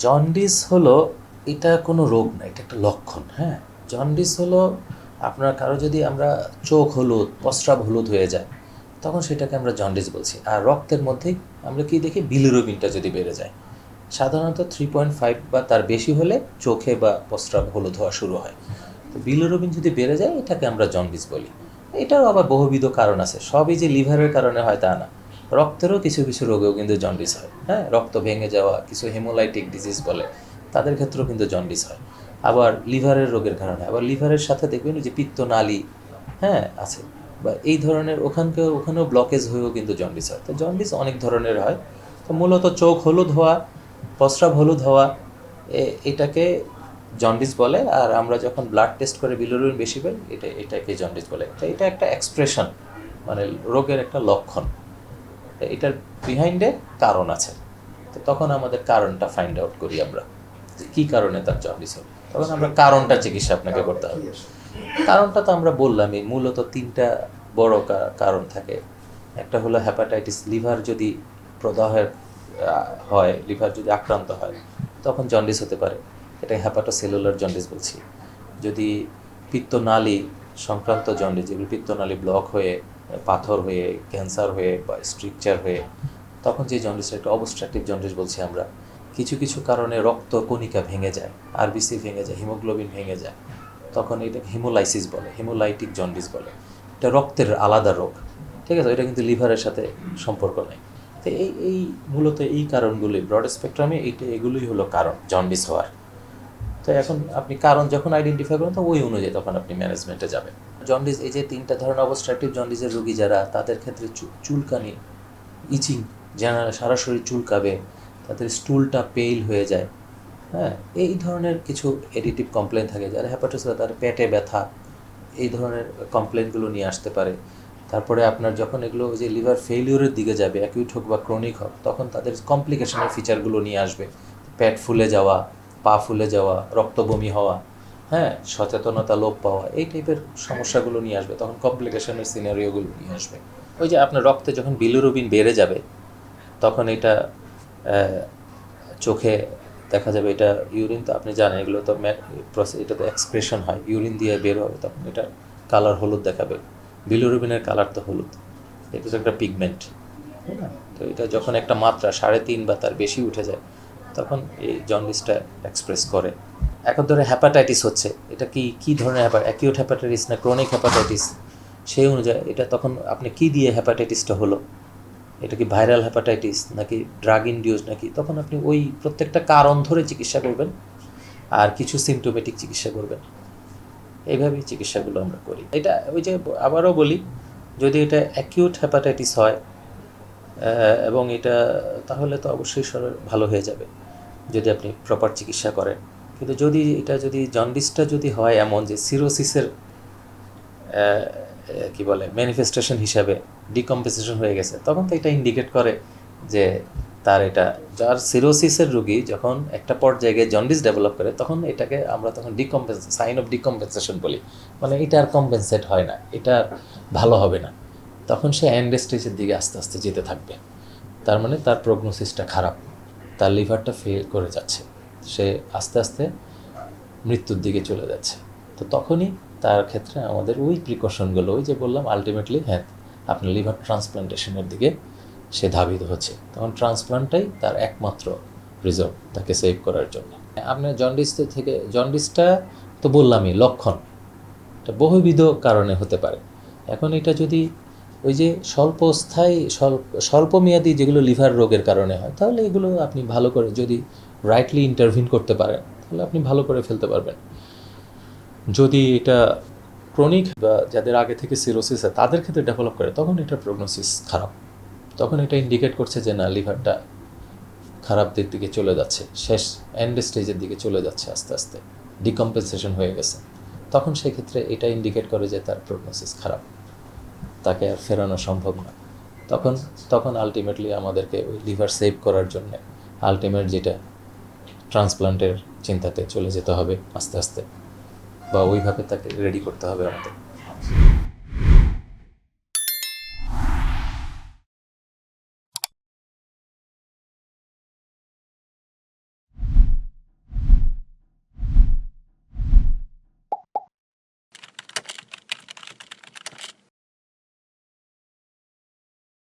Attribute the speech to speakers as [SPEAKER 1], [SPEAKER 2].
[SPEAKER 1] Jaundice হলো এটা কোনো রোগ না, এটা একটা লক্ষণ। হ্যাঁ, জন্ডিস হলো আপনার কারো যদি আমরা চোখ হলুদ, প্রস্রাব হলুদ হয়ে যায়, তখন সেটাকে আমরা জন্ডিস বলছি। আর রক্তের মধ্যেই আমরা কি দেখি, বিলিরুবিনটা যদি বেড়ে যায়, সাধারণত 3.5 বা তার বেশি হলে চোখে বা প্রস্রাব হলুদ হওয়া শুরু হয়। তো বিলিরুবিন যদি বেড়ে যায়, এটাকে আমরা জন্ডিস বলি। এটারও আবার বহুবিধ কারণ আছে, সবই যে লিভারের কারণে হয় তা না। রক্তেরও কিছু কিছু রোগেও কিন্তু জন্ডিস হয়। হ্যাঁ, রক্ত ভেঙে যাওয়া, কিছু হেমোলাইটিক ডিজিজ বলে, তাদের ক্ষেত্রেও কিন্তু জন্ডিস হয়। আবার লিভারের রোগের কারণে, আবার লিভারের সাথে দেখবেন যে পিত্তনালী, হ্যাঁ আছে, বা এই ধরনের ওখানেও ব্লকেজ হয়েও কিন্তু জন্ডিস হয়। তো জন্ডিস অনেক ধরনের হয়। তো মূলত চোখ হলুদ হওয়া, প্রস্রাব হলুদ হওয়া, এটাকে জন্ডিস বলে। আর আমরা যখন ব্লাড টেস্ট করে বিলিরুবিন বেশি পাই, এটাকে জন্ডিস বলে। এটা একটা এক্সপ্রেশন, মানে রোগের একটা লক্ষণ। এটার বিহাইন্ডে কারণ আছে। তো তখন আমাদের কারণটা ফাইন্ড আউট করি আমরা, যে কী কারণে তার জন্ডিস হবে। তখন আমরা কারণটা চিকিৎসা আপনাকে করতে হবে। কারণটা তো আমরা বললামই, মূলত তিনটা বড় কারণ থাকে। একটা হলো হ্যাপাটাইটিস, লিভার যদি প্রদাহের হয়, লিভার যদি আক্রান্ত হয়, তখন জন্ডিস হতে পারে। এটা হ্যাপাটোসেলুলার জন্ডিস বলছি। যদি পিত্তনালী সংক্রান্ত জন্ডিস, যেগুলো পিত্তনালী ব্লক হয়ে, পাথর হয়ে, ক্যান্সার হয়ে বা স্ট্রিকচার হয়ে, তখন যে জন্ডিসটা একটা অবস্ট্রাকটিভ জন্ডিস বলছি আমরা। কিছু কিছু কারণে রক্ত কণিকা ভেঙে যায়, আরবিসি ভেঙে যায়, হিমোগ্লোবিন ভেঙে যায়, তখন এটা হিমোলাইসিস বলে, হিমোলাইটিক জন্ডিস বলে। এটা রক্তের আলাদা রোগ, ঠিক আছে, এটা কিন্তু লিভারের সাথে সম্পর্ক নেই। তো এই মূলত এই কারণগুলি ব্রড স্পেকট্রামে, এগুলোই হলো কারণ জন্ডিস হওয়ার। তো এখন আপনি কারণ যখন আইডেন্টিফাই করেন, তো ওই অনুযায়ী তখন আপনি ম্যানেজমেন্টে যাবেন। জন্ডিস, এই যে তিনটা ধরনের অবস্ট্রাকটিভ জন্ডিসের রোগী যারা, তাদের ক্ষেত্রে চুলকানি, ইচিং, জেনারেল সারা শরীর চুলকাবে, তাদের স্টুলটা পেইল হয়ে যায়। হ্যাঁ, এই ধরনের কিছু এডিটিভ কমপ্লেন থাকে। যারা হ্যাপাটাইটিস, তাদের পেটে ব্যথা, এই ধরনের কমপ্লেনগুলো নিয়ে আসতে পারে। তারপরে আপনার যখন এগুলো যে লিভার ফেইলিওরের দিকে যাবে, অ্যাকিউট হোক বা ক্রনিক হোক, তখন তাদের কমপ্লিকেশনের ফিচারগুলো নিয়ে আসবে। পেট ফুলে যাওয়া, পা ফুলে যাওয়া, রক্ত বমি হওয়া, হ্যাঁ, সচেতনতা লোপ পাওয়া, এই টাইপের সমস্যাগুলো নিয়ে আসবে। তখন কমপ্লিকেশনের সিনারিওগুলো নিয়ে আসবে। ওই যে আপনার রক্তে যখন বিলিরুবিন বেড়ে যাবে, তখন এটা চোখে দেখা যাবে, এটা ইউরিন, তো আপনি জানেন এগুলো তো এটা তো এক্সক্রেশন হয়, ইউরিন দিয়ে বের হবে, তখন এটা কালার হলুদ দেখাবে। বিলিরুবিনের কালার তো হলুদ, এটা তো একটা পিগমেন্ট, তাই না? তো এটা যখন একটা মাত্রা 3.5 বা তার বেশি উঠে যায়, তখন এই জন্ডিসটা এক্সপ্রেস করে। এখন ধরে হ্যাপাটাইটিস হচ্ছে, এটা কি ধরনের অ্যাকিউট হ্যাপাটাইটিস না ক্রনিক হ্যাপাটাইটিস, সেই অনুযায়ী এটা তখন আপনি কি দিয়ে হ্যাপাটাইটিসটা হলো, এটা কি ভাইরাল হ্যাপাটাইটিস নাকি ড্রাগ ইনডিউস নাকি, তখন আপনি ওই প্রত্যেকটা কারণ ধরে চিকিৎসা করবেন, আর কিছু সিমটোমেটিক চিকিৎসা করবেন। এইভাবেই চিকিৎসাগুলো আমরা করি। এটা ওই যে আবারও বলি, যদি এটা অ্যাকিউট হ্যাপাটাইটিস হয় এবং এটা, তাহলে তো অবশ্যই ভালো হয়ে যাবে যদি আপনি প্রপার চিকিৎসা করেন। কিন্তু যদি জন্ডিসটা যদি হয় এমন যে সিরোসিসের কি বলে ম্যানিফেস্টেশন হিসাবে ডিকম্পেনসেশন হয়ে গেছে, তখন তো এটা ইন্ডিকেট করে যে তার এটা, যার সিরোসিসের রোগী যখন একটা পর্যায়ে জন্ডিস ডেভেলপ করে, তখন এটাকে আমরা তখন সাইন অফ ডিকম্পেনসেশন বলি। মানে এটা আর কম্পেনসেট হয় না, এটা ভালো হবে না, তখন সে এন্ড স্টেজের দিকে আস্তে আস্তে যেতে থাকবে। তার মানে তার প্রগনোসিসটা খারাপ, তার লিভারটা ফেল করে যাচ্ছে, সে আস্তে আস্তে মৃত্যুর দিকে চলে যাচ্ছে। তো তখনই তার ক্ষেত্রে আমাদের ওই প্রিকশনগুলো, ওই যে বললাম, আলটিমেটলি হ্যাঁ, আপনার লিভার ট্রান্সপ্লান্টেশনের দিকে সে ধাবিত হচ্ছে। তখন ট্রান্সপ্লান্টটাই তার একমাত্র রিজল্ট তাকে সেভ করার জন্য। আপনার জন্ডিসটা তো বললামই লক্ষণ, এটা বহুবিধ কারণে হতে পারে। এখন এটা যদি ওই যে স্বল্পমেয়াদী যেগুলো লিভার রোগের কারণে হয়, তাহলে এগুলো আপনি ভালো করে যদি রাইটলি ইন্টারভিন করতে পারেন, তাহলে আপনি ভালো করে ফেলতে পারবেন। যদি এটা ক্রনিক বা যাদের আগে থেকে সিরোসিস হয়, তাদের ক্ষেত্রে ডেভেলপ করে, তখন এটার প্রগনোসিস খারাপ। তখন এটা ইন্ডিকেট করছে যে না, লিভারটা খারাপ দিকে চলে যাচ্ছে, শেষ এন্ড স্টেজের দিকে চলে যাচ্ছে, আস্তে আস্তে ডিকম্পেনসেশন হয়ে গেছে। তখন সেক্ষেত্রে এটা ইন্ডিকেট করে যে তার প্রগনোসিস খারাপ, তাকে আর ফেরানো সম্ভব না। তখন আলটিমেটলি আমাদেরকে ওই লিভার সেভ করার জন্যে আলটিমেট যেটা ট্রান্সপ্লান্টের চিন্তাতে চলে যেতে হবে আস্তে আস্তে, বা ওইভাবে তাকে রেডি করতে হবে আমাদের।